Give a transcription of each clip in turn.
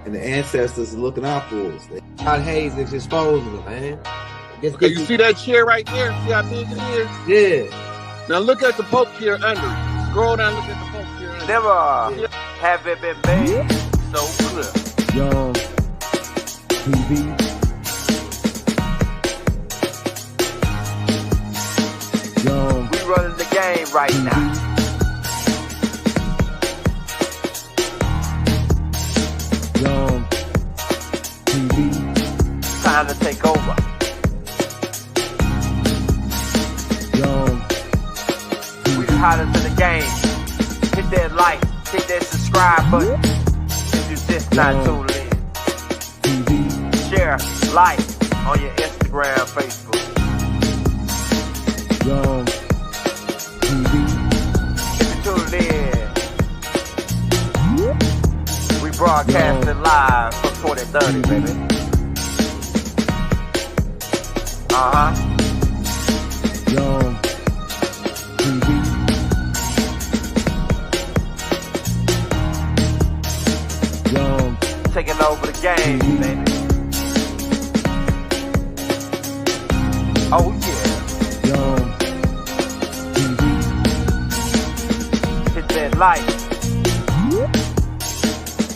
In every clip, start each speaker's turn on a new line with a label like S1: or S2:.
S1: and the ancestors are looking out for us. God Hayes is exposing them, man.
S2: Okay, you see that chair right there? See how big it is?
S1: Yeah.
S2: Now look at the Pope chair under it. Scroll down, look at the Pope chair under
S3: Never have it been made so clear.
S4: Young TV. Young.
S3: We running the game right now.
S4: Young TV.
S3: Time to take over.
S4: Young
S3: We the hottest in the game. Hit that like, hit that subscribe button. If you just not tuned in.
S4: TV.
S3: Share, like on your Instagram, Facebook.
S4: Young TV.
S3: If you tuned in, we broadcasting live from 2030, baby.
S4: Young TV. Young
S3: Taking over the game, baby. Oh yeah.
S4: Young TV.
S3: Hit that like.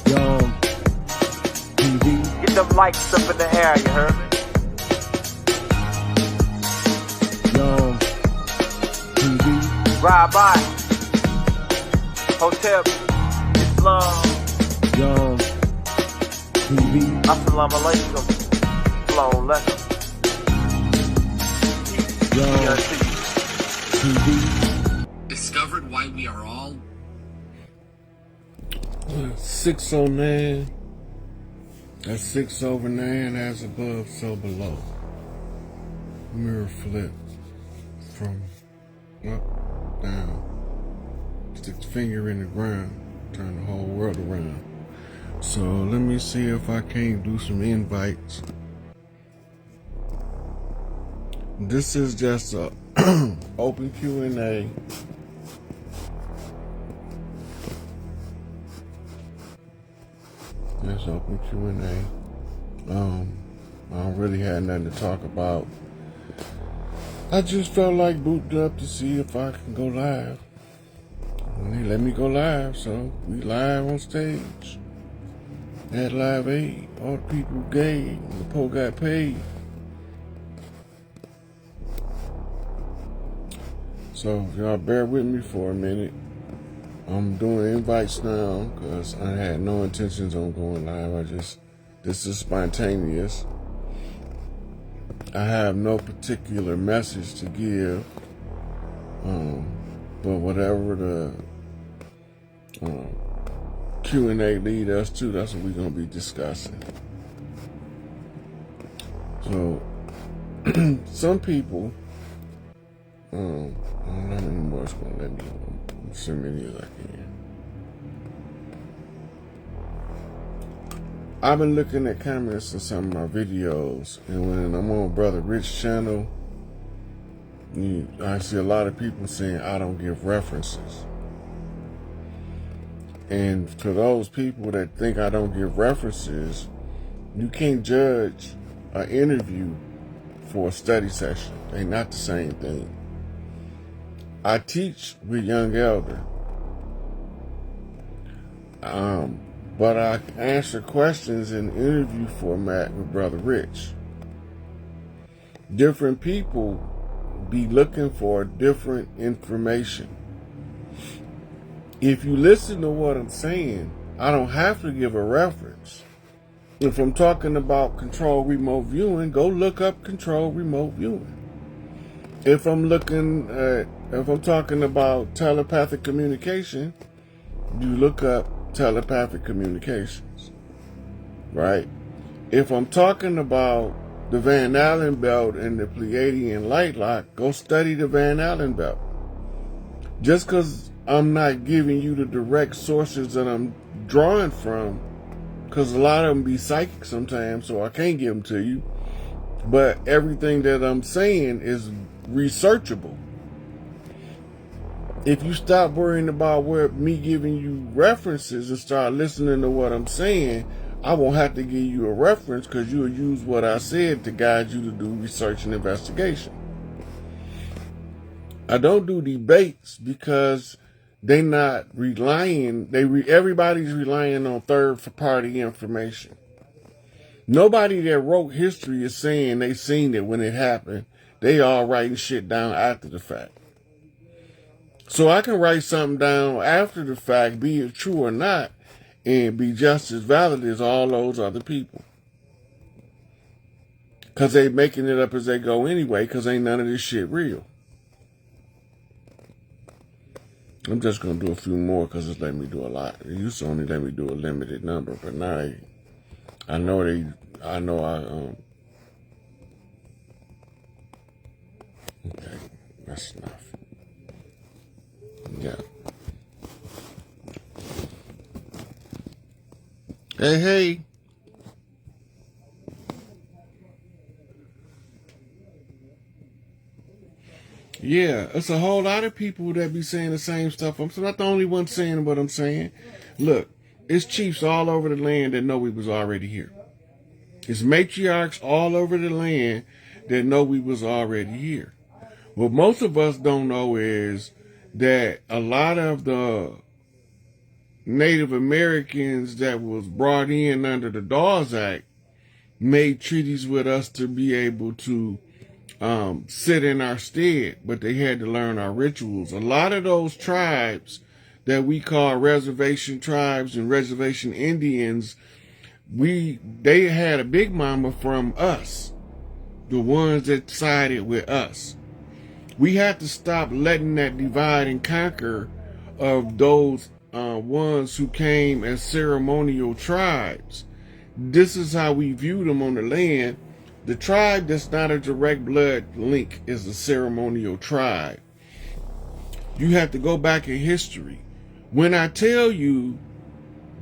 S4: Young TV.
S3: Get them likes up in the air, you heard me?
S4: Young TV.
S3: Ride by. Hotel Islam.
S4: Young TV.
S3: Assalamu alaikum. Flow lesson.
S4: Young TV.
S5: Discovered why we are all
S6: 609. That's 6 over 9, as above, so below. Mirror flip from up, down. Stick the finger in the ground, turn the whole world around. So let me see if I can't do some invites. This is just a open Q&A. Just open Q&A. I don't really have nothing to talk about. I just felt like booting up to see if I can go live. And they let me go live, so we live on stage. At Live Aid, all the people gave, the poor got paid. So if y'all bear with me for a minute. I'm doing invites now because I had no intentions on going live. This is spontaneous. I have no particular message to give. But whatever the Q&A lead us to, that's what we're going to be discussing. So, some people, I don't know how many more it's going to let me on. So many as I can. I've been looking at comments in some of my videos, and when I'm on Brother Rich's channel, I see a lot of people saying I don't give references. And for those people that think I don't give references, you can't judge an interview for a study session. They're not the same thing. I teach with Young Elder, but I answer questions in interview format with Brother Rich. Different people be looking for different information. If you listen to what I'm saying, I don't have to give a reference. If I'm talking about control remote viewing, go look up control remote viewing. If I'm talking about telepathic communication, you look up telepathic communications, right? If I'm talking about the Van Allen belt and the Pleiadian light lock, go study the Van Allen belt. Just because I'm not giving you the direct sources that I'm drawing from, because a lot of them be psychic sometimes, so I can't give them to you. But everything that I'm saying is researchable. If you stop worrying about me giving you references and start listening to what I'm saying, I won't have to give you a reference because you'll use what I said to guide you to do research and investigation. I don't do debates because they not relying. Everybody's relying on third-party information. Nobody that wrote history is saying they seen it when it happened. They all writing shit down after the fact. So I can write something down after the fact, be it true or not, and be just as valid as all those other people. Because they making it up as they go anyway, because ain't none of this shit real. I'm just going to do a few more because it's letting me do a lot. It used to only let me do a limited number, but now okay, that's enough. Yeah. Hey. Yeah, it's a whole lot of people that be saying the same stuff. I'm not the only one saying what I'm saying. Look, it's chiefs all over the land that know we was already here. It's matriarchs all over the land that know we was already here. What most of us don't know is that a lot of the Native Americans that was brought in under the Dawes Act made treaties with us to be able to sit in our stead, but they had to learn our rituals. A lot of those tribes that we call reservation tribes and reservation Indians, they had a big mama from us, the ones that sided with us. We have to stop letting that divide and conquer of those ones who came as ceremonial tribes. This is how we view them on the land. The tribe that's not a direct blood link is a ceremonial tribe. You have to go back in history. When I tell you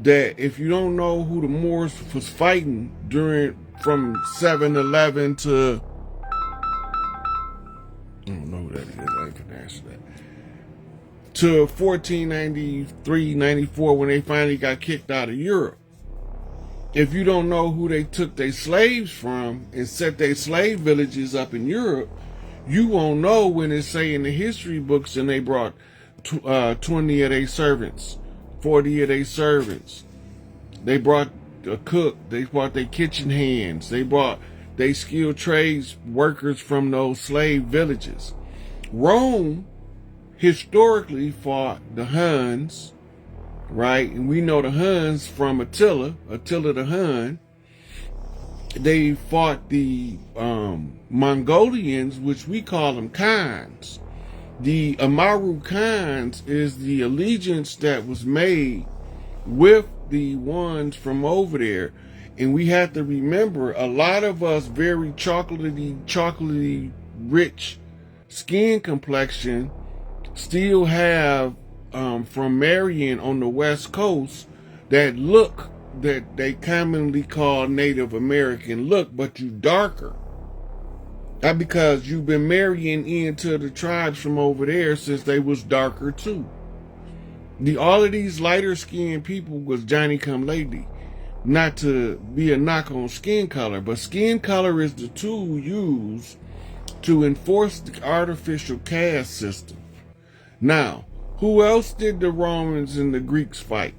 S6: that if you don't know who the Moors was fighting from 711 to, I don't know who that is, I ain't gonna answer that, to 1493, 94 when they finally got kicked out of Europe. If you don't know who they took their slaves from and set their slave villages up in Europe, you won't know when it say in the history books and they brought 20 of their servants, 40 of their servants. They brought a cook. They brought their kitchen hands. They brought their skilled trades workers from those slave villages. Rome historically fought the Huns, right? And we know the Huns from Attila the Hun. They fought the Mongolians, which we call them Khans. The Amaru Khans is the allegiance that was made with the ones from over there. And we have to remember, a lot of us very chocolatey rich skin complexion still have from Marion on the West Coast that look that they commonly call Native American look, but you darker. That's because you've been marrying into the tribes from over there since they was darker too. All of these lighter skinned people was Johnny come lately. Not to be a knock on skin color, but skin color is the tool used to enforce the artificial caste system. Now, who else did the Romans and the Greeks fight?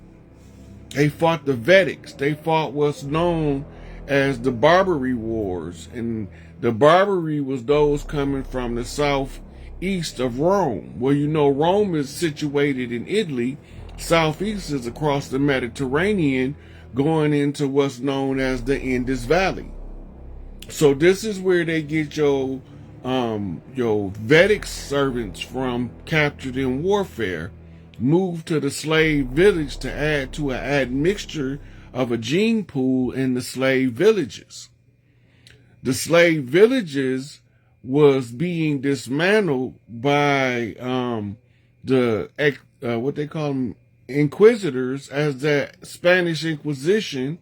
S6: They fought the Vedics. They fought what's known as the Barbary Wars. And the Barbary was those coming from the southeast of Rome. Well, you know, Rome is situated in Italy. Southeast is across the Mediterranean, going into what's known as the Indus Valley. So this is where they get your Vedic servants from, captured in warfare, moved to the slave village to add to an admixture of a gene pool in the slave villages. The slave villages was being dismantled by what they call them, inquisitors, as the Spanish Inquisition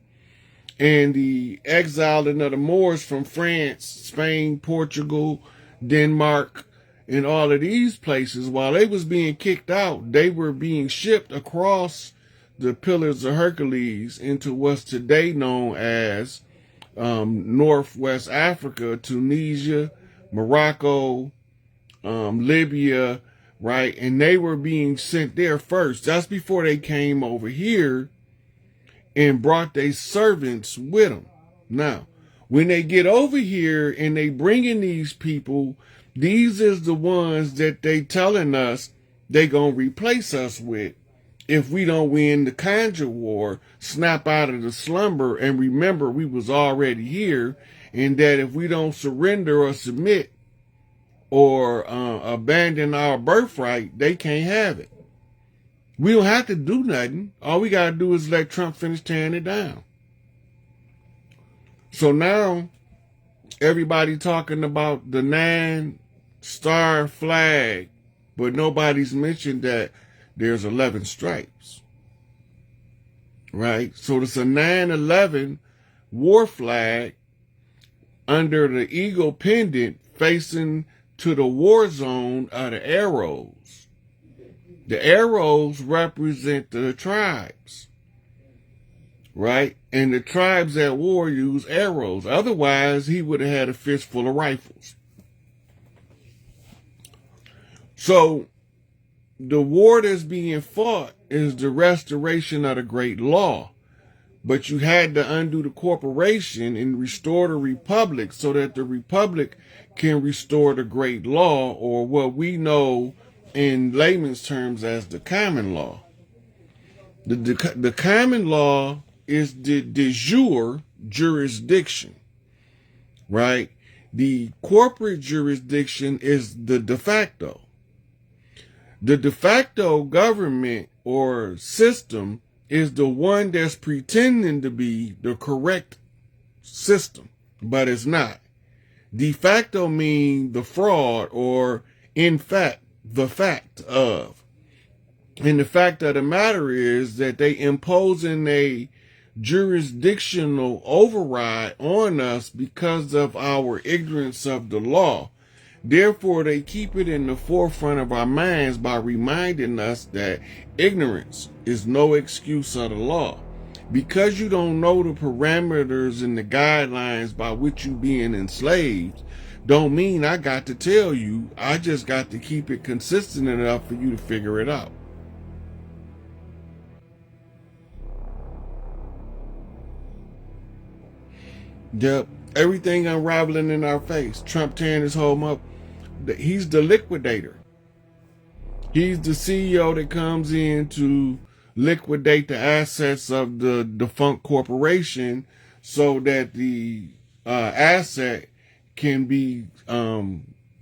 S6: and the exiling of the Moors from France, Spain, Portugal, Denmark, and all of these places. While they was being kicked out, they were being shipped across the Pillars of Hercules into what's today known as Northwest Africa, Tunisia, Morocco, Libya, right? And they were being sent there first. That's before they came over here and brought their servants with them. Now, when they get over here and they bring in these people, these is the ones that they telling us they gonna replace us with if we don't win the conjure war, snap out of the slumber, and remember we was already here, and that if we don't surrender or submit or abandon our birthright, they can't have it. We don't have to do nothing. All we got to do is let Trump finish tearing it down. So now everybody talking about the 9-star flag, but nobody's mentioned that there's 11 stripes. Right? So it's a 9/11 war flag under the eagle pendant facing to the war zone of the arrows. The arrows represent the tribes, right? And the tribes at war use arrows. Otherwise, he would have had a fistful of rifles. So, the war that's being fought is the restoration of the great law. But you had to undo the corporation and restore the republic so that the republic can restore the great law, or what we know in layman's terms as the common law. The common law is the de jure jurisdiction, right? The corporate jurisdiction is the de facto. The de facto government or system is the one that's pretending to be the correct system, but it's not. De facto means the fraud, or in fact, the fact of. And the fact of the matter is that they imposing a jurisdictional override on us because of our ignorance of the law. Therefore, they keep it in the forefront of our minds by reminding us that ignorance is no excuse of the law. Because you don't know the parameters and the guidelines by which you being enslaved, don't mean I got to tell you. I just got to keep it consistent enough for you to figure it out. Yep, everything unraveling in our face. Trump tearing his home up. He's the liquidator. He's the CEO that comes in to liquidate the assets of the defunct corporation so that the asset can be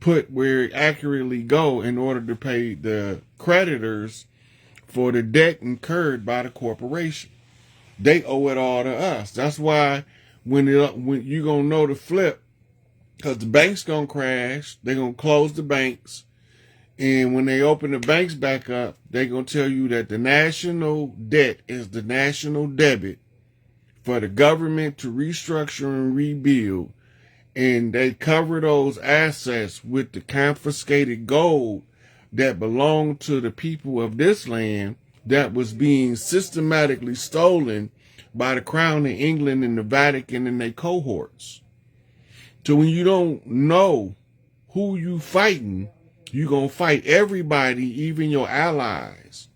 S6: put where it accurately go in order to pay the creditors for the debt incurred by the corporation. They owe it all to us. That's why when you gonna know the flip, because the bank's gonna crash, they're gonna close the banks, and when they open the banks back up, they're gonna tell you that the national debt is the national debit for the government to restructure and rebuild, and they cover those assets with the confiscated gold that belonged to the people of this land that was being systematically stolen by the Crown of England and the Vatican and their cohorts. So when you don't know who you fighting, you're going to fight everybody, even your allies.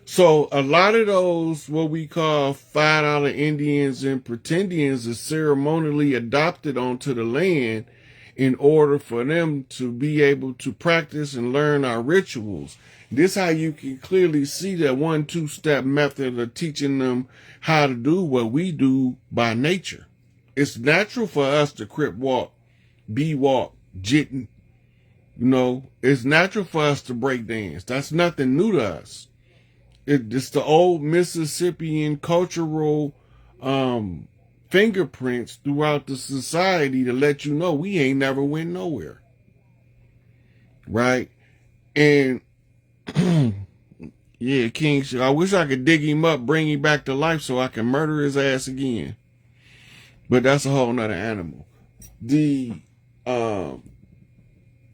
S6: So a lot of those, what we call $5 Indians and pretendians, are ceremonially adopted onto the land in order for them to be able to practice and learn our rituals. This how you can clearly see that 1-2-step method of teaching them how to do what we do by nature. It's natural for us to crip walk, bee walk, jitting. You know, it's natural for us to break dance. That's nothing new to us. It's the old Mississippian cultural fingerprints throughout the society to let you know we ain't never went nowhere. Right? And yeah, King, I wish I could dig him up, bring him back to life so I can murder his ass again. But that's a whole nother animal.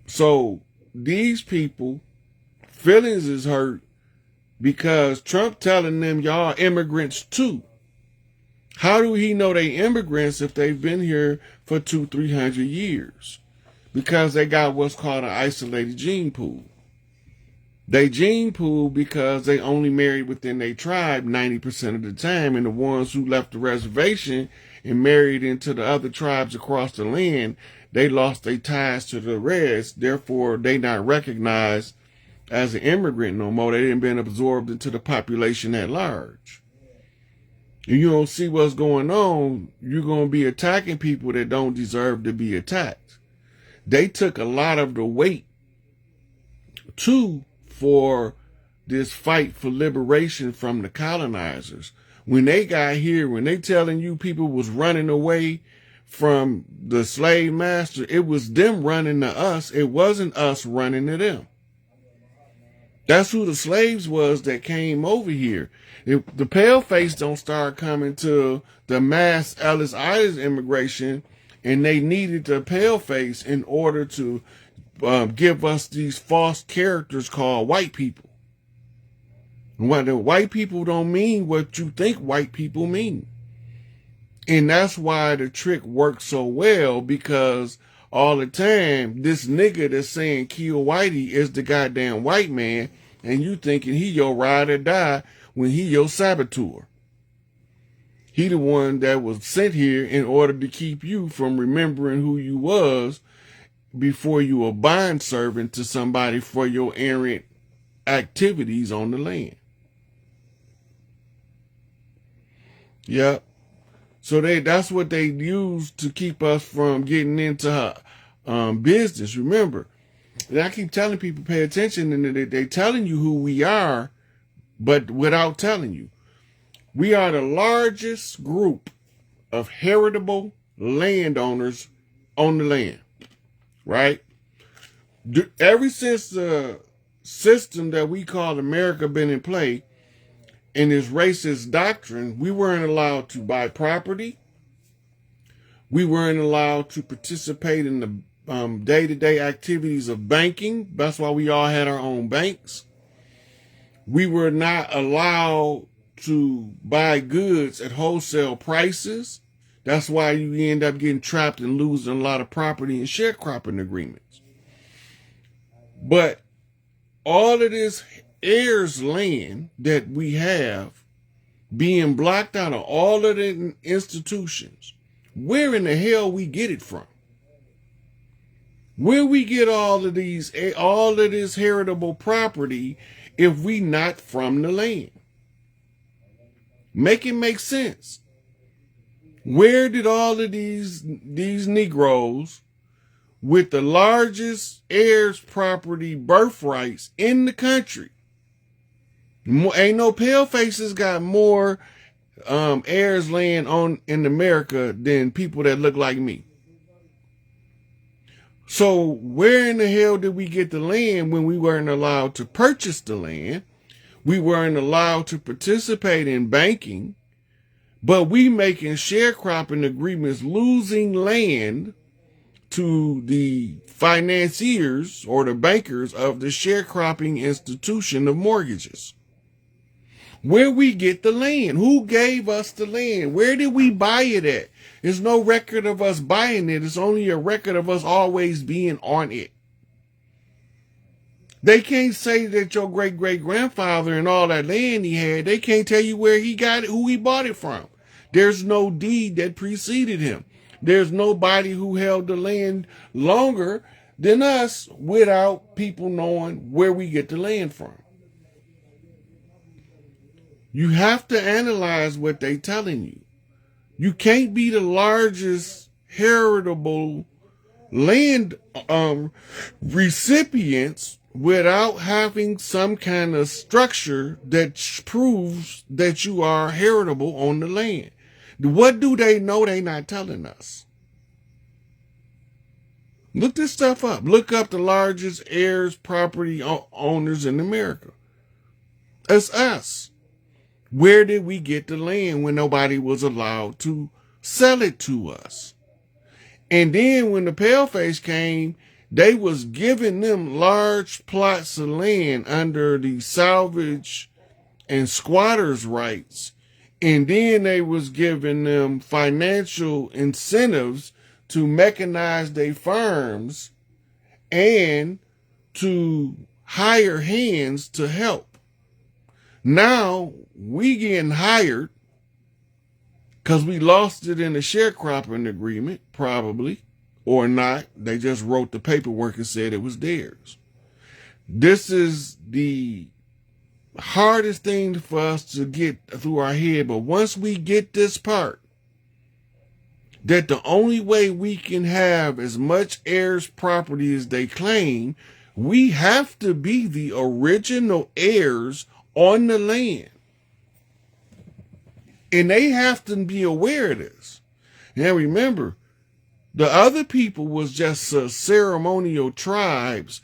S6: So these people, feelings is hurt because Trump telling them y'all immigrants too. How do he know they immigrants if they've been here for 200-300 years? Because they got what's called an isolated gene pool. They gene pool because they only married within their tribe 90% of the time, and the ones who left the reservation and married into the other tribes across the land, they lost their ties to the rest. Therefore, they not recognized as an immigrant no more. They didn't been absorbed into the population at large. And you don't see what's going on, you're going to be attacking people that don't deserve to be attacked. They took a lot of the weight too for this fight for liberation from the colonizers. When they got here, when they telling you people was running away from the slave master, it was them running to us. It wasn't us running to them. That's who the slaves was that came over here. If the paleface don't start coming to the mass Ellis Island immigration, and they needed the paleface in order to give us these false characters called white people. What the white people don't mean what you think white people mean. And that's why the trick works so well, because all the time, this nigga that's saying kill whitey is the goddamn white man, and you thinking he your ride or die when he your saboteur. He the one that was sent here in order to keep you from remembering who you was before you were bond servant to somebody for your errant activities on the land. Yep. So that's what they use to keep us from getting into her business. Remember, and I keep telling people pay attention, and they're telling you who we are, but without telling you. We are the largest group of heritable landowners on the land, right? Ever since the system that we call America been in play, in this racist doctrine, we weren't allowed to buy property. We weren't allowed to participate in the day-to-day activities of banking. That's why we all had our own banks. We were not allowed to buy goods at wholesale prices. That's why you end up getting trapped and losing a lot of property and sharecropping agreements. But all of this heirs land that we have being blocked out of all of the institutions, where in the hell we get it from? Where we get all of this heritable property if we not from the land? Make it make sense. Where did all of these Negroes with the largest heirs property birthrights in the country? Ain't no pale faces got more heirs land in America than people that look like me. So where in the hell did we get the land when we weren't allowed to purchase the land? We weren't allowed to participate in banking, but we making sharecropping agreements, losing land to the financiers or the bankers of the sharecropping institution of mortgages. Where we get the land? Who gave us the land? Where did we buy it at? There's no record of us buying it. It's only a record of us always being on it. They can't say that your great-great-grandfather and all that land he had, they can't tell you where he got it, who he bought it from. There's no deed that preceded him. There's nobody who held the land longer than us without people knowing where we get the land from. You have to analyze what they're telling you. You can't be the largest heritable land recipients without having some kind of structure that proves that you are heritable on the land. What do they know they not telling us? Look this stuff up. Look up the largest heirs property owners in America. It's us. Where did we get the land when nobody was allowed to sell it to us? And then when the paleface came, they was giving them large plots of land under the salvage and squatters' rights, and then they was giving them financial incentives to mechanize their farms and to hire hands to help. Now we getting hired because we lost it in the sharecropping agreement, probably, or not. They just wrote the paperwork and said it was theirs. This is the hardest thing for us to get through our head, but once we get this part, that the only way we can have as much heirs property as they claim, we have to be the original heirs on the land. And they have to be aware of this. Now remember, the other people was just ceremonial tribes.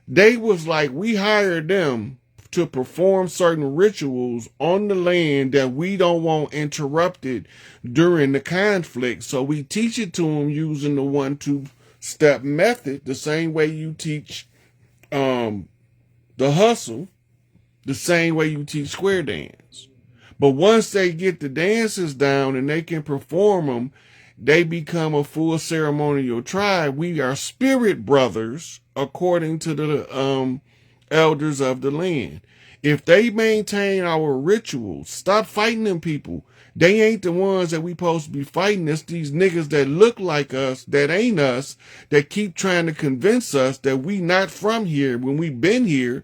S6: They was like, we hired them to perform certain rituals on the land that we don't want interrupted during the conflict. So we teach it to them using the 1-2-step method, the same way you teach the hustle, the same way you teach square dance. But once they get the dances down and they can perform them, they become a full ceremonial tribe. We are spirit brothers, according to the elders of the land. If they maintain our rituals, stop fighting them people. They ain't the ones that we supposed to be fighting. It's these niggas that look like us, that ain't us, that keep trying to convince us that we not from here when we been here.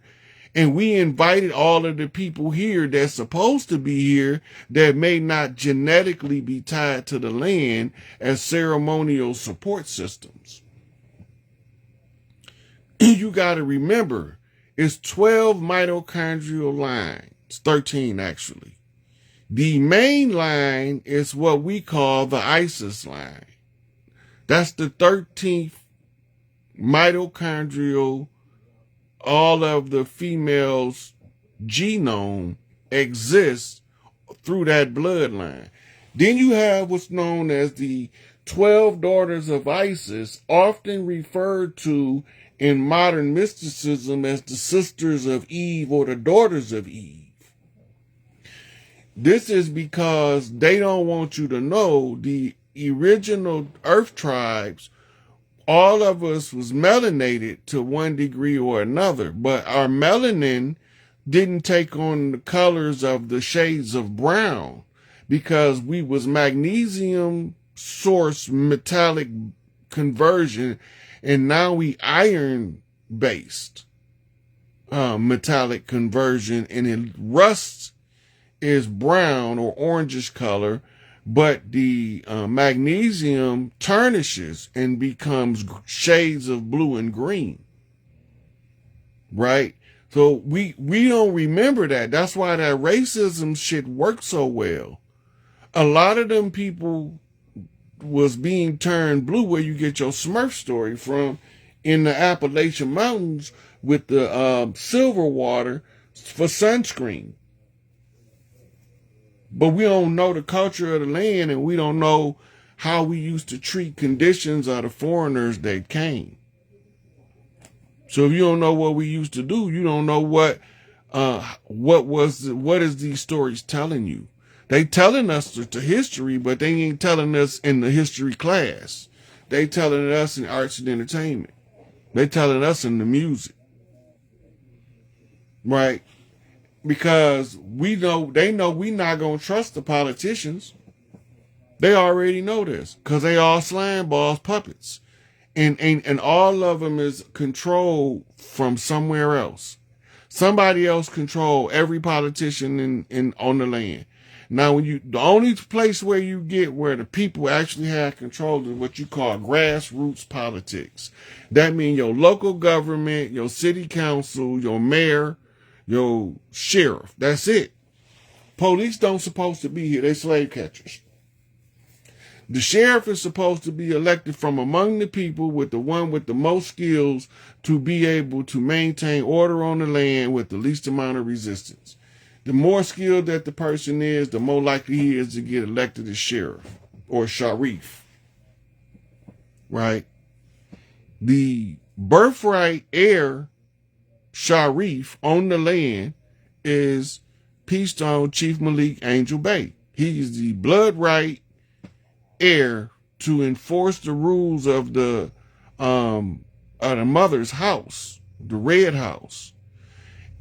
S6: And we invited all of the people here that's supposed to be here that may not genetically be tied to the land as ceremonial support systems. You got to remember, it's 12 mitochondrial lines, 13 actually. The main line is what we call the Isis line. That's the 13th mitochondrial. All of the females' genome exists through that bloodline. Then you have what's known as the 12 daughters of Isis, often referred to in modern mysticism as the sisters of Eve or the daughters of Eve. This is because they don't want you to know the original earth tribes, all of us was melanated to one degree or another, but our melanin didn't take on the colors of the shades of brown because we was magnesium source metallic conversion, and now we iron based metallic conversion, and it rust is brown or orangish color, but the magnesium tarnishes and becomes shades of blue and green, right? So we don't remember that. That's why that racism shit worked so well. A lot of them people was being turned blue, where you get your Smurf story from, in the Appalachian Mountains with the silver water for sunscreen. But we don't know the culture of the land, and we don't know how we used to treat conditions of the foreigners that came. So if you don't know what we used to do, you don't know what is these stories telling you. They telling us the history, but they ain't telling us in the history class. They telling us in arts and entertainment. They telling us in the music, right? Because they know we not going to trust the politicians. They already know this because they all slime balls puppets. And all of them is controlled from somewhere else. Somebody else control every politician in on the land. Now, the only place where you get where the people actually have control is what you call grassroots politics. That means your local government, your city council, your mayor, your sheriff. That's it. Police don't supposed to be here. They're slave catchers. The sheriff is supposed to be elected from among the people, with the one with the most skills to be able to maintain order on the land with the least amount of resistance. The more skilled that the person is, the more likely he is to get elected as sheriff or sharif. Right? The birthright heir sharif on the land is Peace Stone, Chief Malik Angel Bay. He is the blood right heir to enforce the rules of the mother's house, the Red House.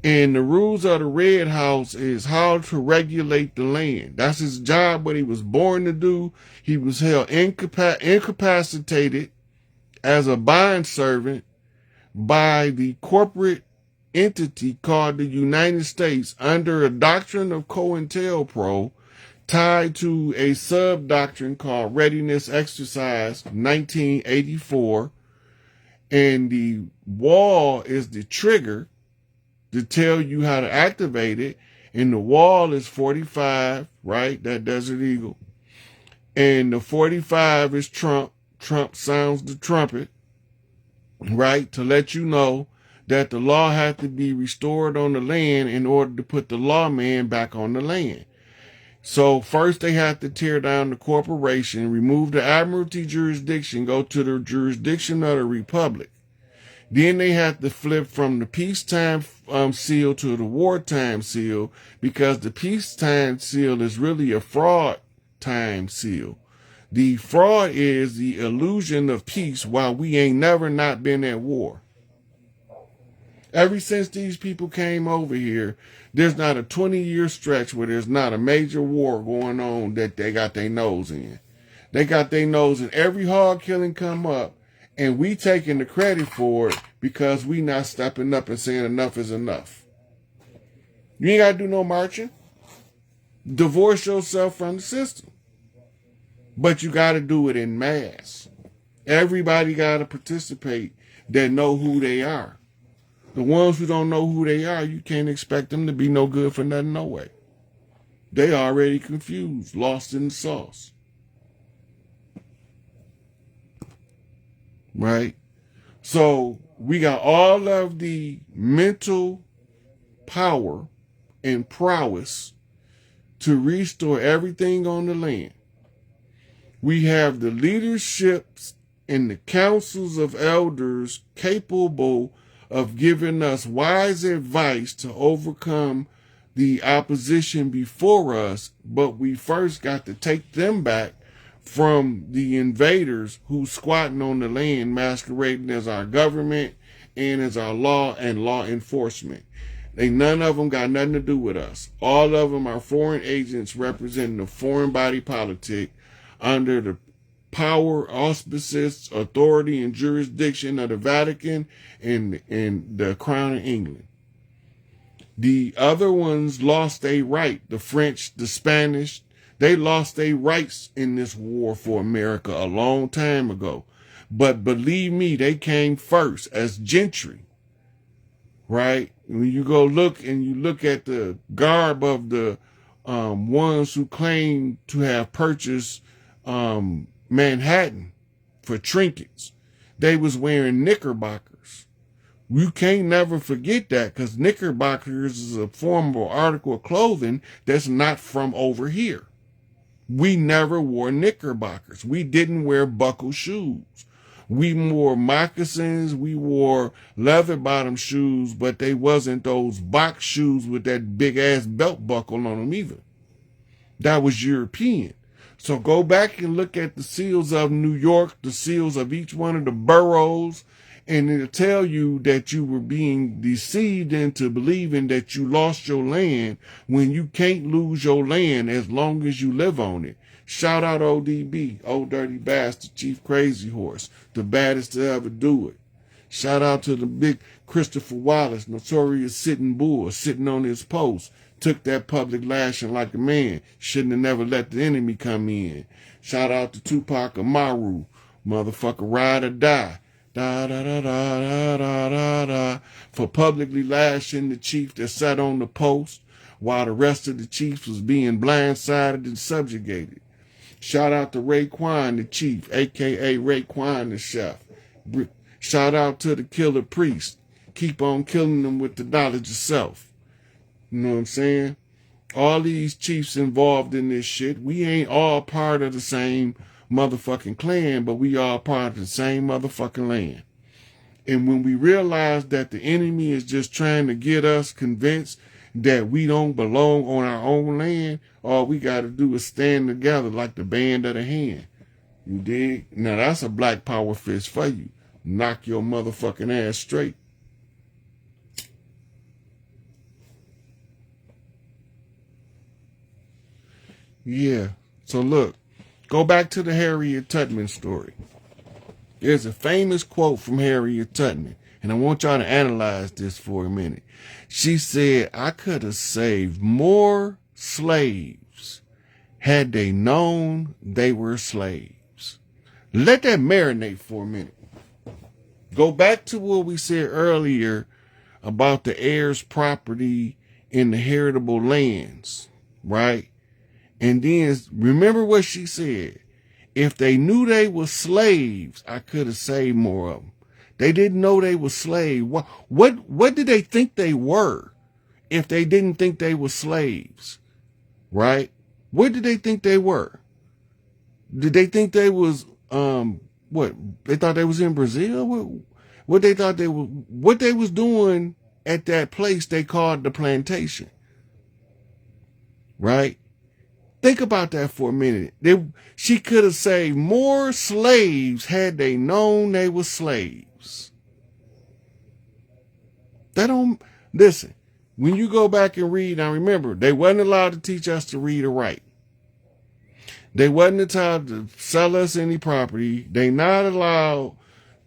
S6: And the rules of the Red House is how to regulate the land. That's his job, what he was born to do. He was held incapacitated as a bond servant by the corporate entity called the United States under a doctrine of COINTELPRO tied to a sub-doctrine called Readiness Exercise 1984. And the wall is the trigger to tell you how to activate it. And the wall is 45, right? That Desert Eagle. And the 45 is Trump. Trump sounds the trumpet, right? To let you know that the law had to be restored on the land in order to put the lawman back on the land. So first they had to tear down the corporation, remove the admiralty jurisdiction, go to the jurisdiction of the republic. Then they had to flip from the peacetime seal to the wartime seal, because the peacetime seal is really a fraud time seal. The fraud is the illusion of peace while we ain't never not been at war. Ever since these people came over here, there's not a 20-year stretch where there's not a major war going on that they got their nose in. They got their nose in every hog killing come up, and we taking the credit for it because we not stepping up and saying enough is enough. You ain't got to do no marching. Divorce yourself from the system. But you got to do it in mass. Everybody got to participate that know who they are. The ones who don't know who they are, you can't expect them to be no good for nothing, no way. They already confused, lost in the sauce. Right? So we got all of the mental power and prowess to restore everything on the land. We have the leaderships and the councils of elders capable of giving us wise advice to overcome the opposition before us, but we first got to take them back from the invaders who's squatting on the land, masquerading as our government and as our law and law enforcement. None of them got nothing to do with us. All of them are foreign agents representing the foreign body politic under the power, auspices, authority, and jurisdiction of the Vatican and the Crown of England. The other ones lost their right. The French, the Spanish, they lost their rights in this war for America a long time ago. But believe me, they came first as gentry, right? When you go look and you look at the garb of the ones who claim to have purchased Manhattan for trinkets, they was wearing knickerbockers. You can't never forget that, because knickerbockers is a form or article of clothing that's not from over here. We never wore knickerbockers. We didn't wear buckle shoes. We wore moccasins, we wore leather bottom shoes, but they wasn't those box shoes with that big ass belt buckle on them either. That was European. So go back and look at the seals of New York, the seals of each one of the boroughs, and it'll tell you that you were being deceived into believing that you lost your land when you can't lose your land as long as you live on it. Shout out ODB, Old Dirty Bastard, Chief Crazy Horse, the baddest to ever do it. Shout out to the big Christopher Wallace, notorious sitting bull, sitting on his post. Took that public lashing like a man. Shouldn't have never let the enemy come in. Shout out to Tupac Amaru. Motherfucker, ride or die. Da da da da da da da da. For publicly lashing the chief that sat on the post while the rest of the chiefs was being blindsided and subjugated. Shout out to Raekwon the chief, a.k.a. Raekwon the chef. Shout out to the killer priest. Keep on killing them with the knowledge of self. You know what I'm saying? All these chiefs involved in this shit, we ain't all part of the same motherfucking clan, but we all part of the same motherfucking land. And when we realize that the enemy is just trying to get us convinced that we don't belong on our own land, all we got to do is stand together like the band of the hand. You dig? Now that's a black power fist for you. Knock your motherfucking ass straight. Yeah. So look, go back to the Harriet Tubman story. There's a famous quote from Harriet Tubman, and I want y'all to analyze this for a minute. She said, I could have saved more slaves had they known they were slaves. Let that marinate for a minute. Go back to what we said earlier about the heirs' property in the heritable lands, right? And then remember what she said. If they knew they were slaves, I could have saved more of them. They didn't know they were slaves. What did they think they were if they didn't think they were slaves? Right? What did they think they were? Did they think they was what? They thought they was in Brazil? What they thought they were, what they was doing at that place they called the plantation. Right? Think about that for a minute. She could have saved more slaves had they known they were slaves. Listen, when you go back and read, now remember, they wasn't allowed to teach us to read or write. They wasn't allowed to sell us any property. They not allowed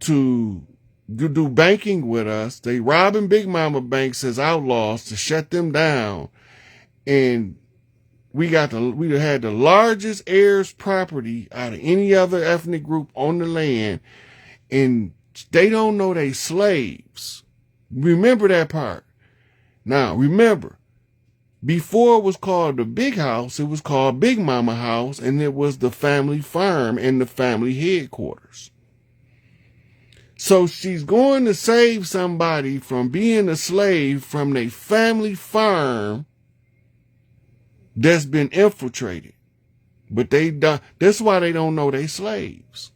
S6: to do banking with us. They robbing Big Mama banks as outlaws to shut them down. And we had the largest heirs property out of any other ethnic group on the land, and they don't know they slaves. Remember that part. Now, remember, before it was called the Big House, it was called Big Mama House, and it was the family farm and the family headquarters. So she's going to save somebody from being a slave from their family farm that's been infiltrated. But that's why they don't know they slaves.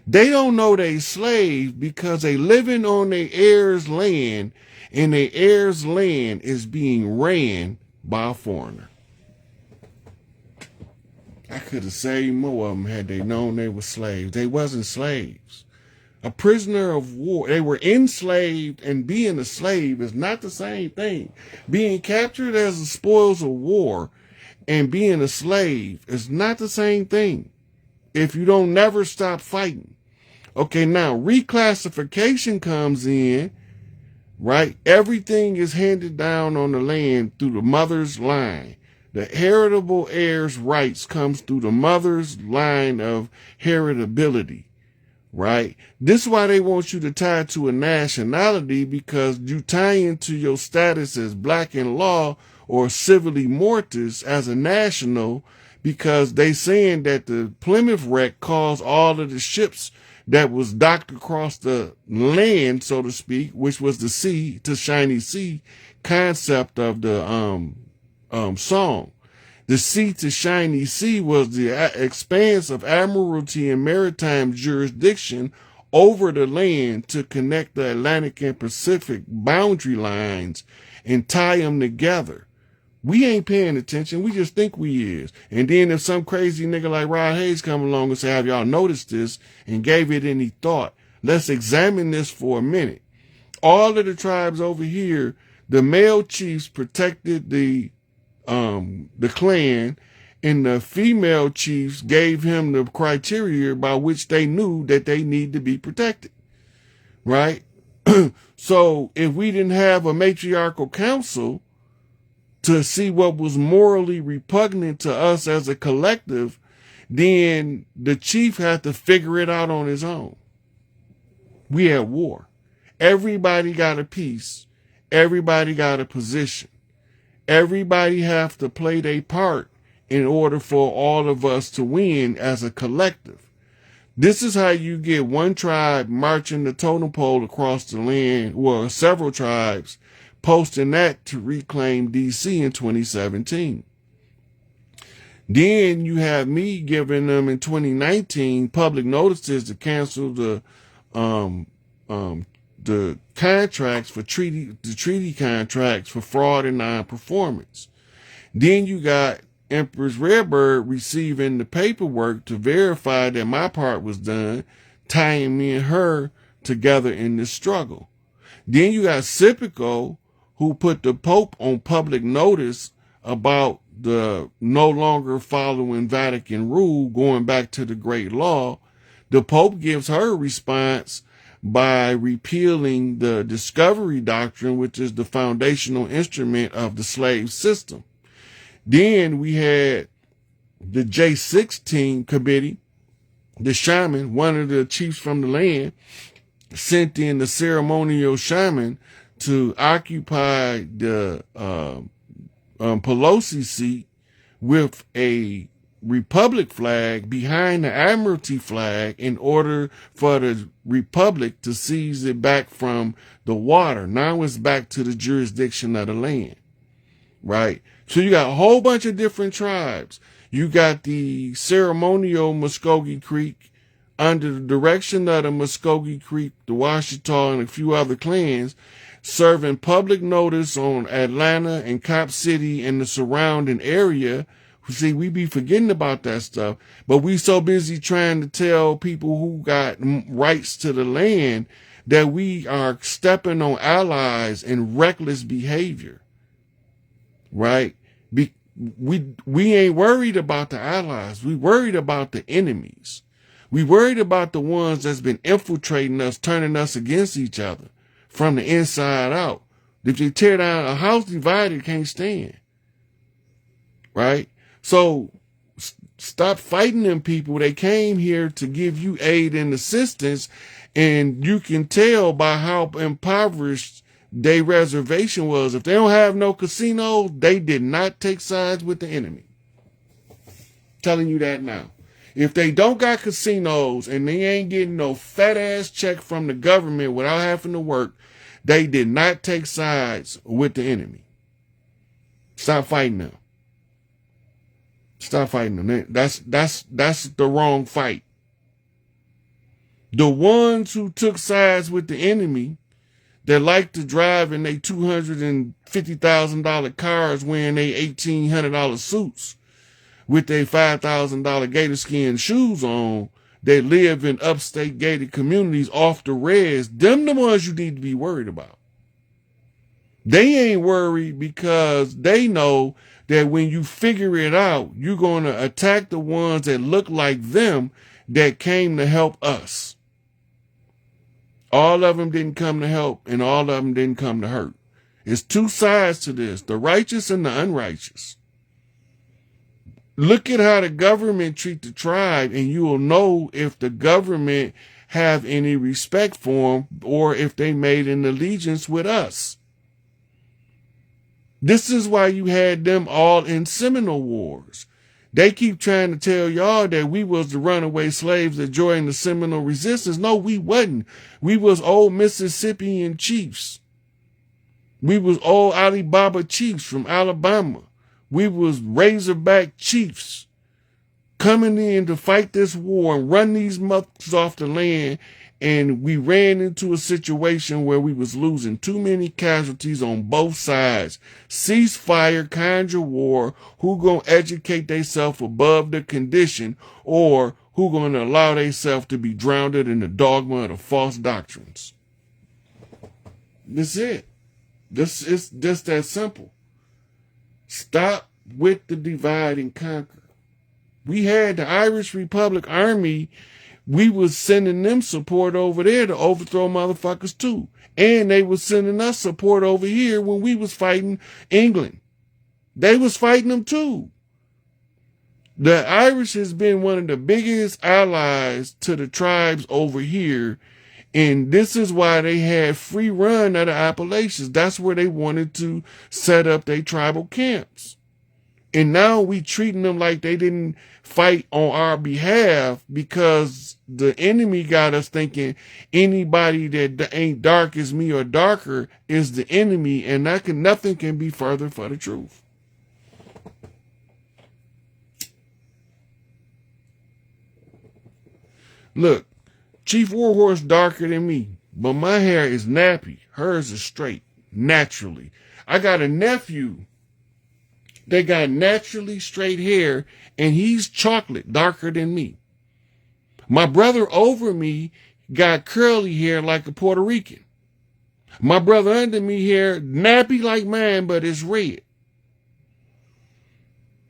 S6: They don't know they slaves because they living on their heirs' land, and their heirs' land is being ran by a foreigner. I could have saved more of them had they known they were slaves. They wasn't slaves. A prisoner of war. They were enslaved, and being a slave is not the same thing. Being captured as the spoils of war and being a slave is not the same thing if you don't never stop fighting. Okay, now reclassification comes in, right? Everything is handed down on the land through the mother's line. The heritable heirs' rights comes through the mother's line of heritability. Right? This is why they want you to tie to a nationality, because you tie into your status as black in law or civilly mortis as a national, because they saying that the Plymouth wreck caused all of the ships that was docked across the land, so to speak, which was the sea to shiny sea concept of the song. The sea to shiny sea was the expanse of admiralty and maritime jurisdiction over the land to connect the Atlantic and Pacific boundary lines and tie them together. We ain't paying attention. We just think we is. And then if some crazy nigga like Rod Hayes come along and say, have y'all noticed this and gave it any thought? Let's examine this for a minute. All of the tribes over here, the male chiefs protected the clan, and the female chiefs gave him the criteria by which they knew that they need to be protected, right? So if we didn't have a matriarchal council to see what was morally repugnant to us as a collective, then the chief had to figure it out on his own. We had war. Everybody got a piece. Everybody got a position. Everybody have to play their part in order for all of us to win as a collective. This is how you get one tribe marching the totem pole across the land, or several tribes posting that to reclaim DC in 2017. Then you have me giving them in 2019 public notices to cancel the the contracts for the treaty contracts for fraud and non-performance. Then you got Empress Redbird receiving the paperwork to verify that my part was done, tying me and her together in this struggle. Then you got Sipico, who put the Pope on public notice about the no longer following Vatican rule, going back to the Great Law. The Pope gives her a response by repealing the Discovery Doctrine, which is the foundational instrument of the slave system. Then we had the J16 committee, the shaman, one of the chiefs from the land, sent in the ceremonial shaman to occupy the Pelosi seat with a Republic flag behind the Admiralty flag in order for the Republic to seize it back from the water. Now it's back to the jurisdiction of the land, right? So you got a whole bunch of different tribes. You got the ceremonial Muskogee Creek under the direction of the Muskogee Creek, the Washita, and a few other clans, serving public notice on Atlanta and Cop City and the surrounding area. See, we be forgetting about that stuff, but we so busy trying to tell people who got rights to the land that we are stepping on allies in reckless behavior, right? We ain't worried about the allies. We worried about the enemies. We worried about the ones that's been infiltrating us, turning us against each other from the inside out. If you tear down a house divided, can't stand, right? So stop fighting them people. They came here to give you aid and assistance, and you can tell by how impoverished their reservation was. If they don't have no casinos, they did not take sides with the enemy. Telling you that now. If they don't got casinos and they ain't getting no fat ass check from the government without having to work, they did not take sides with the enemy. Stop fighting them. Stop fighting them. That's the wrong fight. The ones who took sides with the enemy, that like to drive in their $250,000 cars wearing their $1,800 suits with their $5,000 gator skin shoes on, that live in upstate gated communities off the res, them the ones you need to be worried about. They ain't worried because they know that when you figure it out, you're going to attack the ones that look like them that came to help us. All of them didn't come to help, and all of them didn't come to hurt. It's two sides to this, the righteous and the unrighteous. Look at how the government treat the tribe, and you will know if the government have any respect for them or if they made an allegiance with us. This is why you had them all in Seminole Wars. They keep trying to tell y'all that we was the runaway slaves that joined the Seminole Resistance. No, we wasn't. We was old Mississippian chiefs. We was old Alibaba chiefs from Alabama. We was Razorback chiefs coming in to fight this war and run these mothers off the land. And we ran into a situation where we was losing too many casualties on both sides. Ceasefire, conjure war, who gonna educate themselves above the condition, or who gonna allow themselves to be drowned in the dogma of the false doctrines. That's it. This is just that simple. Stop with the divide and conquer. We had the Irish Republic Army. We was sending them support over there to overthrow motherfuckers too. And they was sending us support over here when we was fighting England. They was fighting them too. The Irish has been one of the biggest allies to the tribes over here. And this is why they had free run of the Appalachians. That's where they wanted to set up their tribal camps. And now we treating them like they didn't fight on our behalf because the enemy got us thinking anybody that ain't dark as me or darker is the enemy, and nothing can be further for the truth. Look, Chief Warhorse darker than me. But my hair is nappy. Hers is straight, naturally. I got a nephew that got naturally straight hair, and he's chocolate, darker than me. My brother over me got curly hair like a Puerto Rican. My brother under me hair, nappy like mine, but it's red.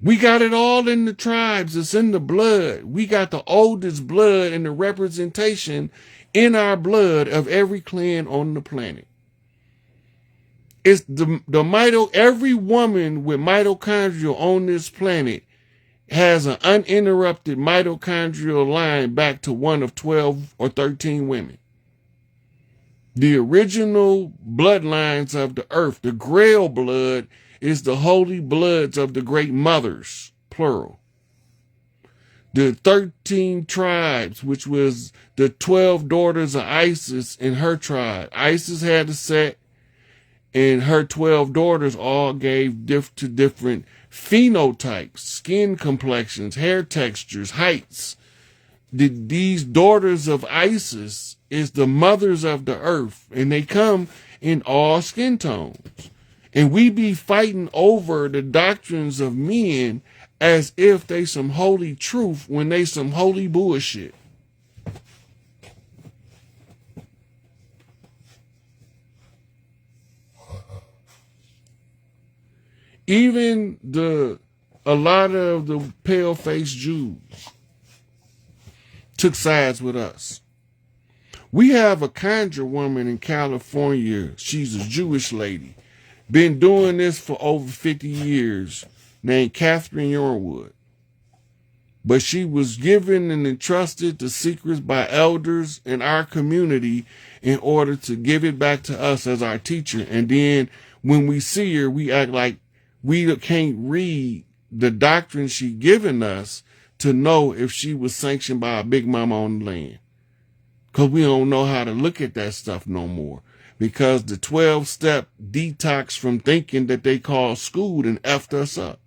S6: We got it all in the tribes. It's in the blood. We got the oldest blood and the representation in our blood of every clan on the planet. It's every woman with mitochondria on this planet has an uninterrupted mitochondrial line back to one of 12 or 13 women. The original bloodlines of the earth, the Grail blood, is the holy bloods of the great mothers, plural. The 13 tribes, which was the 12 daughters of Isis and her tribe. Isis had a set, and her 12 daughters all gave to different phenotypes, skin complexions, hair textures, heights. These daughters of Isis is the mothers of the earth, and they come in all skin tones. And we be fighting over the doctrines of men as if they some holy truth when they some holy bullshit. Even a lot of the pale-faced Jews took sides with us. We have a conjure woman in California. She's a Jewish lady. Been doing this for over 50 years, named Catherine Yorwood. But she was given and entrusted the secrets by elders in our community in order to give it back to us as our teacher. And then when we see her, we act like we can't read the doctrine she given us to know if she was sanctioned by a big mama on the land. Because we don't know how to look at that stuff no more. Because the 12-step detox from thinking that they call school and effed us up.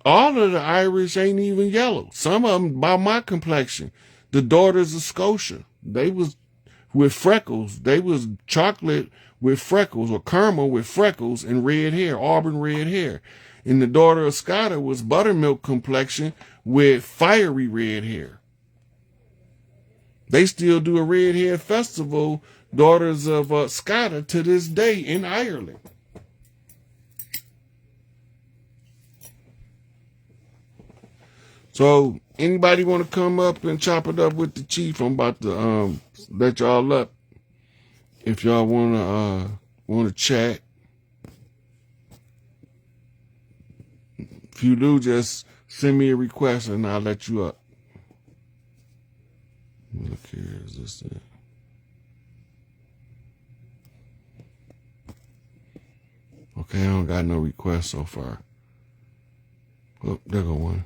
S6: All of the Irish ain't even yellow. Some of them by my complexion. The daughters of Scotia, they was with freckles. They was chocolate with freckles or caramel with freckles and red hair, auburn red hair. And the daughter of Scotta was buttermilk complexion with fiery red hair. They still do a red hair festival, daughters of Scotta, to this day in Ireland. So anybody want to come up and chop it up with the chief? I'm about to let y'all up. If y'all wanna chat. If you do, just send me a request and I'll let you up. Look here, is this it? Okay, I don't got no requests so far. Oh, there go one.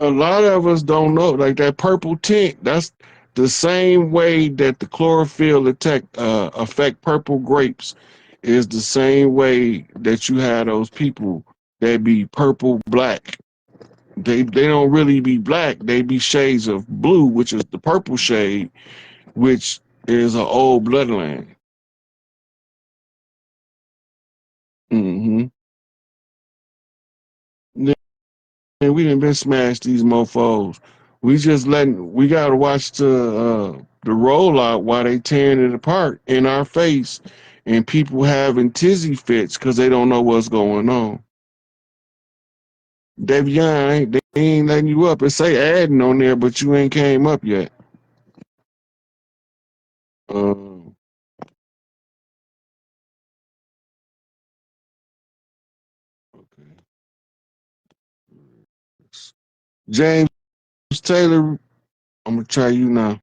S6: A lot of us don't know, like that purple tint, that's the same way that the chlorophyll affect purple grapes is the same way that you have those people that be purple black. They don't really be black, they be shades of blue, which is the purple shade, which is an old bloodline. Mm-hmm. And we done been smashed these mofos. We gotta watch the rollout while they tearing it apart in our face, and people having tizzy fits because they don't know what's going on. Davion, they ain't letting you up. It say adding on there, but you ain't came up yet. Um, okay. James Taylor, I'm gonna try you now.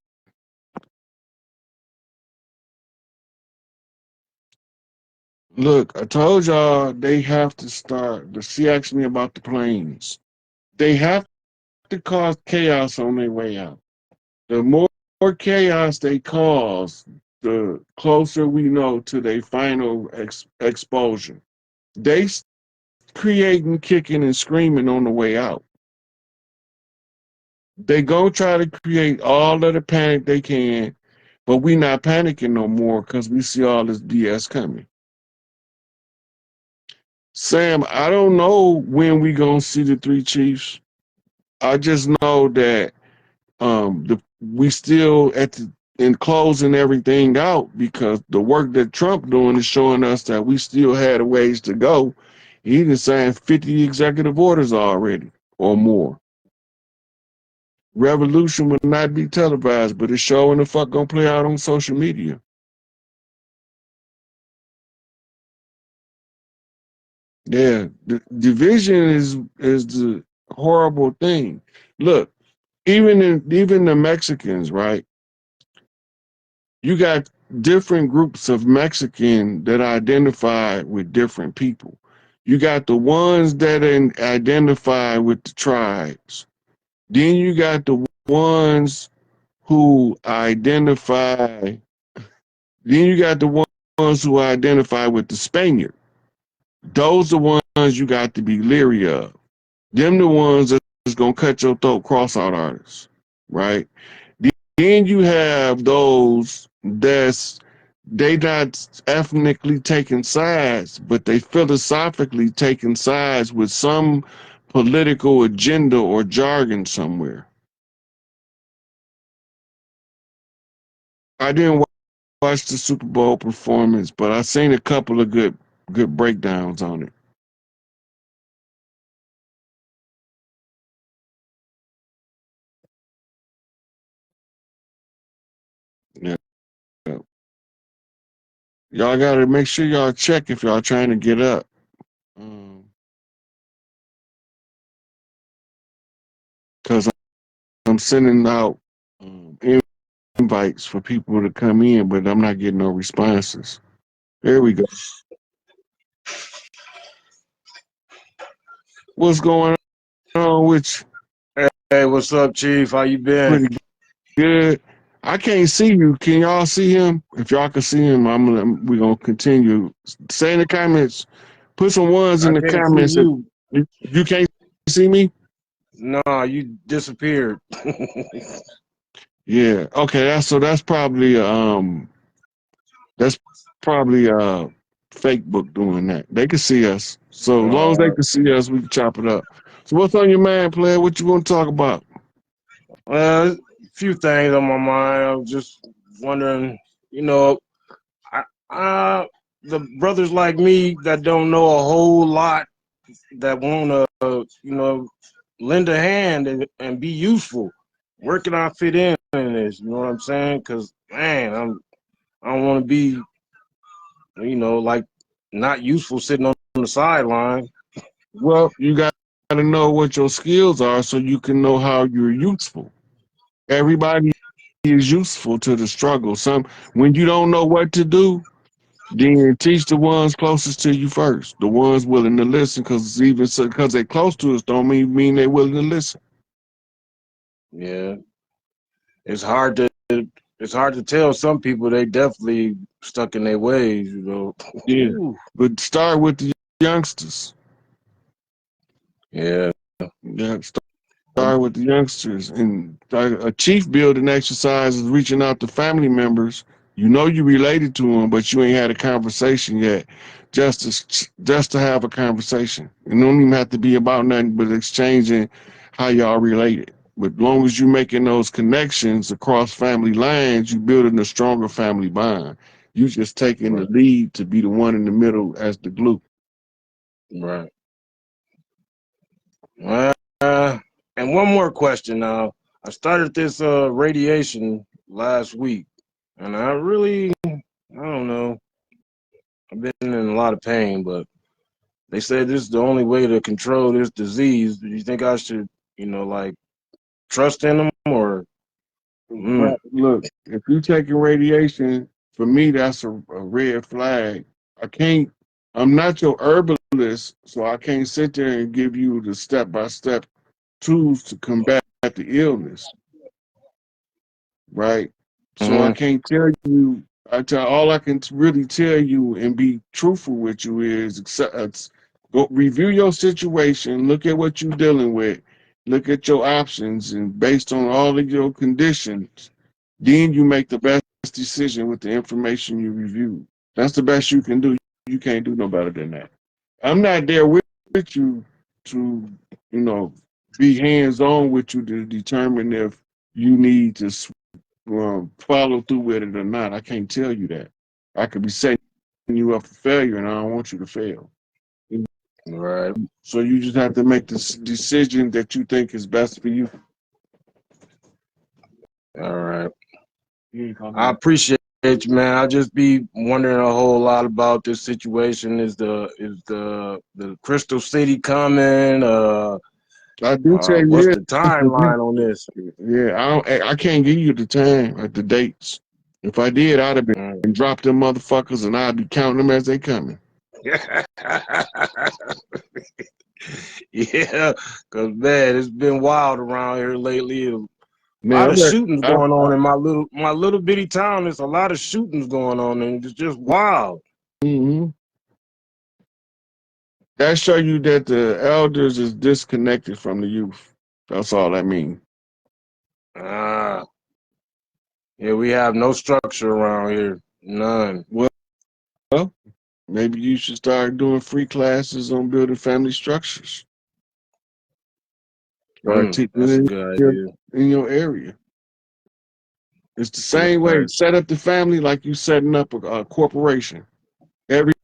S6: Look, I told y'all they have to start. She asked me about the planes. They have to cause chaos on their way out. The more chaos they cause, the closer we know to their final exposure. They creating, kicking, and screaming on the way out. They gonna try to create all of the panic they can, but we not panicking no more because we see all this BS coming. Sam, I don't know when we gonna see the three chiefs. I just know that we still in closing everything out because the work that Trump doing is showing us that we still had a ways to go. He done signed 50 executive orders already or more. Revolution will not be televised, but it's showing the fuck gonna play out on social media. Yeah, the division is the horrible thing. Look, even the Mexicans, right? You got different groups of Mexican that identify with different people. You got the ones that identify with the tribes. Then you got the ones who identify. Then you got the ones who identify with the Spaniard. Those are the ones you got to be leery of. Them the ones that's gonna cut your throat, cross out artists, right? Then you have those they not ethnically taking sides, but they philosophically taking sides with some political agenda or jargon somewhere. I didn't watch the Super Bowl performance, but I seen a couple of good breakdowns on it. Yeah. Y'all gotta make sure y'all check if y'all trying to get up. Because I'm sending out invites for people to come in, but I'm not getting no responses. There we go. What's going on with you?
S2: Hey, what's up, Chief? How you been?
S6: Pretty good. I can't see you. Can y'all see him? If y'all can see him, we're gonna continue. Say in the comments. Put some ones
S2: I
S6: in the
S2: can't see
S6: comments. If
S2: you.
S6: you can't see me.
S2: Nah, you disappeared.
S6: Yeah. Okay. That's probably Facebook doing that. They can see us. So as long as they can see us, we can chop it up. So what's on your mind, player? What you want to talk about?
S2: A few things on my mind. I was just wondering, you know, the brothers like me that don't know a whole lot that want to, lend a hand and be useful. Where can I fit in this? You know what I'm saying? Because man, I don't want to be, like not useful sitting on the sideline.
S6: Well, you got to know what your skills are so you can know how you're useful. Everybody is useful to the struggle. When you don't know what to do, then teach the ones closest to you first. The ones willing to listen, because they're close to us don't mean they're willing to listen.
S2: Yeah, it's hard to it's hard to tell. Some people they definitely stuck in their ways.
S6: Yeah,
S2: Ooh.
S6: but start with the youngsters.
S2: Yeah.
S6: Yeah, start with the youngsters. And a chief building exercise is reaching out to family members. You know you related to them, but you ain't had a conversation yet. Just to have a conversation. It don't even have to be about nothing but exchanging how y'all related. But as long as you making those connections across family lines, you building a stronger family bond. You just taking the
S2: Right.
S6: lead to be the one in the middle as the glue.
S2: Right. Uh, and one more question now. I started this radiation last week, and I don't know. I've been in a lot of pain, but they said this is the only way to control this disease. Do you think I should, like trust in them or? Mm,
S6: Look, if you taking radiation, for me, that's a red flag. I can't, I'm not your herbalist, so I can't sit there and give you the step by step tools to combat the illness, right? So I
S2: hmm
S6: can't tell you All I can really tell you and be truthful with you is go review your situation, look at what you're dealing with, look at your options, and based on all of your conditions, then you make the best decision with the information you reviewed. That's the best you can do. You can't do no better than that. I'm not there with you to, be hands on with you to determine if you need to follow through with it or not. I can't tell you that. I could be setting you up for failure, and I don't want you to fail.
S2: Right.
S6: So you just have to make the decision that you think is best for you.
S2: All right. I appreciate you, man. I just be wondering a whole lot about this situation. Is the Crystal City coming?
S6: I do tell you
S2: What's
S6: this.
S2: the timeline on this?
S6: Yeah, I can't give you the time at the dates. If I did, I'd have been dropped them motherfuckers, and I'd be counting them as they coming.
S2: Yeah, cause man, it's been wild around here lately. A lot
S6: Man,
S2: of shootings going on in my little bitty town. There's a lot of shootings going on, and it's just wild.
S6: Mm-hmm. That show you that the elders is disconnected from the youth. That's all that means.
S2: Ah, yeah, we have no structure around here, none.
S6: Well, maybe you should start doing free classes on building family structures. Start teaching
S2: That's a
S6: it
S2: good idea.
S6: in your area. It's the same way.
S2: Nice.
S6: Set up the family like you setting up a corporation. Everybody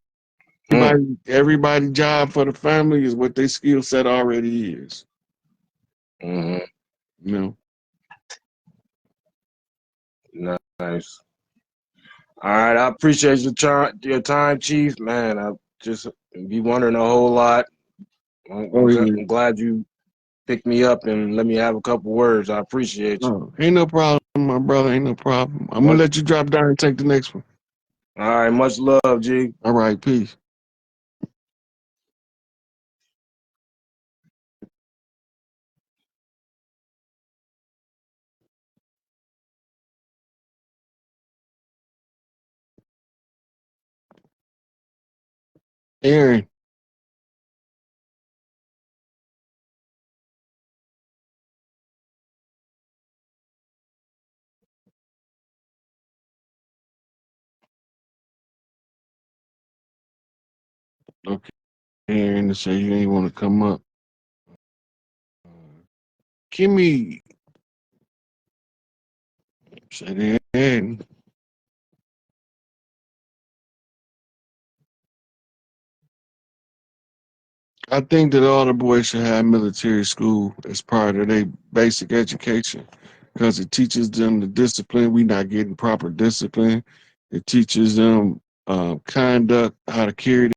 S6: job for the family is what their skill set already is.
S2: Mm-hmm.
S6: You know.
S2: Nice. All right, I appreciate your time, Chief. Man, I just be wondering a whole lot. I'm glad you picked me up and let me have a couple words. I appreciate you.
S6: Oh, ain't no problem, my brother. Ain't no problem. I'm gonna let you drop down and take the next one.
S2: All right, much love, G.
S6: All right, peace. Aaron. Okay, Aaron, to say you ain't want to come up. Kimmy said, Aaron. I think that all the boys should have military school as part of their basic education because it teaches them the discipline. We not getting proper discipline. It teaches them conduct, how to carry